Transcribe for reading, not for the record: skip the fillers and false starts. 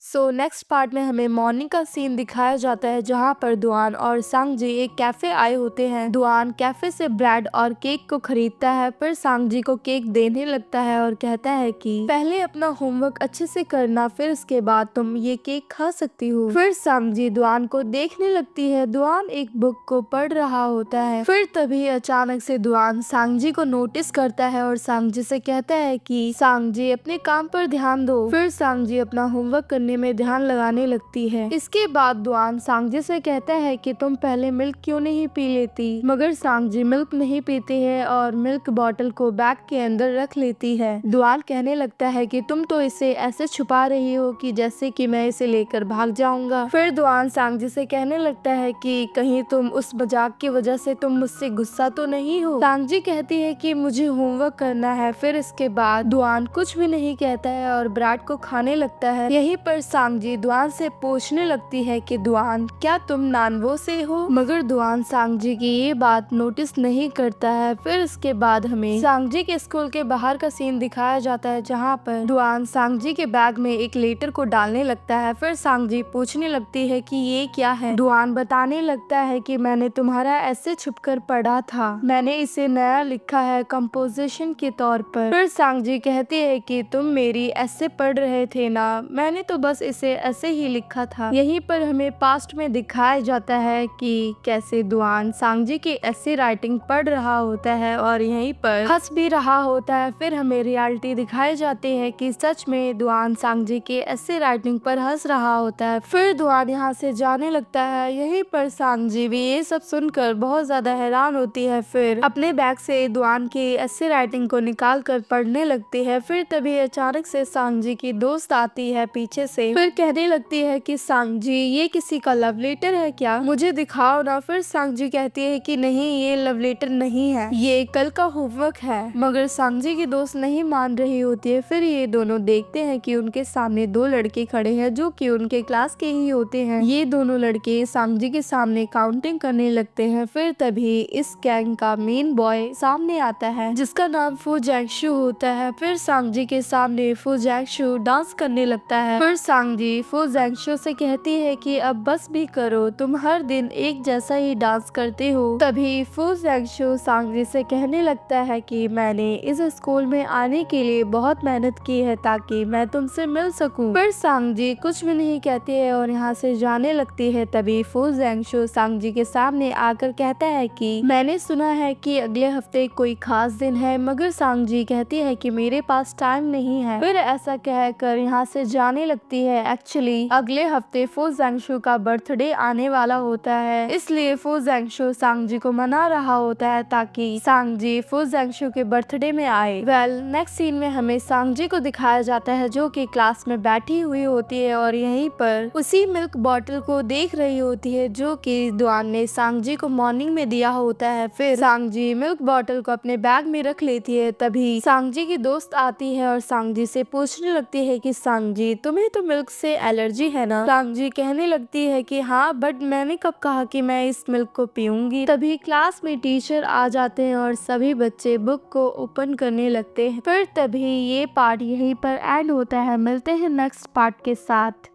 Next part में हमें morning का सीन दिखाया जाता है जहाँ पर दुआन और सांगजी एक कैफे आए होते हैं। दुआन कैफे से ब्रेड और केक को खरीदता है पर सांगजी को केक देने लगता है और कहता है कि पहले अपना होमवर्क अच्छे से करना, फिर उसके बाद तुम ये केक खा सकती हो। फिर सांगजी दुआन को देखने लगती है। दुआन एक बुक को पढ़ रहा होता है। फिर तभी अचानक से दुआन सांगजी को नोटिस करता है और सांगजी से कहता है कि सांगजी अपने काम पर ध्यान दो। फिर सांगजी अपना होमवर्क करने में ध्यान लगाने लगती है। इसके बाद दुआन सांगजी से कहता है कि तुम पहले मिल्क क्यों नहीं पी लेती, मगर सांगजी मिल्क नहीं पीती है और मिल्क बॉटल को बैग के अंदर रख लेती है। दुआन कहने लगता है कि तुम तो इसे ऐसे छुपा रही हो कि जैसे कि मैं इसे लेकर भाग जाऊंगा। फिर दुआन सांगजी से कहने लगता है कि कहीं तुम उस मजाक की वजह से तुम मुझसे गुस्सा तो नहीं हो। सांगजी कहती है कि मुझे होमवर्क करना है। फिर इसके बाद दुआन कुछ भी नहीं कहता है और ब्रेड को खाने लगता है। यहीं पर सांगजी दुआन से पूछने लगती है कि दुआन क्या तुम नानवो से हो, मगर दुआन सांगजी की ये बात नोटिस नहीं करता है। फिर इसके बाद हमें सांगजी के स्कूल के बाहर का सीन दिखाया जाता है जहाँ पर दुआन सांगजी के बैग में एक लेटर को डालने लगता है। फिर सांगजी पूछने लगती है कि ये क्या है। दुआन बताने लगता है कि मैंने तुम्हारा ऐसे छुपकर पढ़ा था, मैंने इसे नया लिखा है कंपोजिशन के तौर पर। फिर सांगजी कहती है कि तुम मेरी ऐसे पढ़ रहे थे ना, मैंने तो बस इसे ऐसे ही लिखा था। यहीं पर हमें पास्ट में दिखाया जाता है कि कैसे दुआन सांगजी की ऐसे राइटिंग पढ़ रहा होता है और यहीं पर हंस भी रहा होता है। फिर हमें रियलिटी दिखाई जाती है कि सच में दुआन सांगजी के ऐसे राइटिंग पर हंस रहा होता है। फिर दुआन यहाँ से जाने लगता है। यहीं पर सांगजी भी ये सब सुनकर बहुत ज्यादा हैरान होती है। फिर अपने बैग से दुआन की ऐसे राइटिंग को निकाल कर पढ़ने लगती है। फिर तभी अचानक से सांगजी की दोस्त आती है पीछे से। फिर कहने लगती है कि सांगजी ये किसी का लव लेटर है क्या, मुझे दिखाओ ना। फिर सांगजी कहती है कि नहीं, ये लव लेटर नहीं है, ये कल का होमवर्क है। मगर सांगजी की दोस्त नहीं मान रही होती है। फिर ये दोनों देखते हैं कि उनके सामने दो लड़के खड़े हैं जो कि उनके क्लास के ही होते हैं। ये दोनों लड़के सांगजी के सामने काउंटिंग करने लगते हैं। फिर तभी इस गैंग का मेन बॉय सामने आता है जिसका नाम फू जैंगशू होता है। फिर सांगजी के सामने फू जैंगशू डांस करने लगता है। फिर सांगजी फू जैंगशू से कहती है कि अब बस भी करो, तुम हर दिन एक जैसा ही डांस करते हो। तभी फू जैंगशू सांगजी से कहने लगता है कि मैंने इस स्कूल में आने के लिए बहुत मेहनत की है ताकि मैं तुमसे मिल सकूं। फिर सांगजी कुछ भी नहीं कहती है और यहाँ से जाने लगती है। तभी फू जैंगशू सांगजी के सामने आकर कहता है कि मैंने सुना है कि अगले हफ्ते कोई खास दिन है, मगर सांगजी कहती है कि मेरे पास टाइम नहीं है। फिर ऐसा कहकर यहाँ से जाने लगती है। एक्चुअली अगले हफ्ते फू जैंगशू का बर्थडे आने वाला होता है, इसलिए फू जैंगशू सांगजी को मना रहा होता है ताकि सांगजी फू जैंगशू के बर्थडे में आए। नेक्स्ट सीन में हमें सांगजी को दिखाया जाता है जो कि क्लास में बैठी हुई होती है और यहीं पर उसी मिल्क बॉटल को देख रही होती है जो कि दुआन ने सांगजी को मॉर्निंग में दिया होता है। फिर सांगजी मिल्क बॉटल को अपने बैग में रख लेती है। तभी सांगजी की दोस्त आती है और सांगजी से पूछने लगती है कि सांगजी तुम्हें तो मिल्क से एलर्जी है ना। सांगजी कहने लगती है कि हाँ, बट मैंने कब कहा कि मैं इस मिल्क को पीऊंगी। तभी क्लास में टीचर आ जाते हैं और सभी बच्चे बुक को ओपन करने लगते हैं। फिर तभी ये पार्ट यहीं पर एंड होता है। मिलते हैं नेक्स्ट पार्ट के साथ।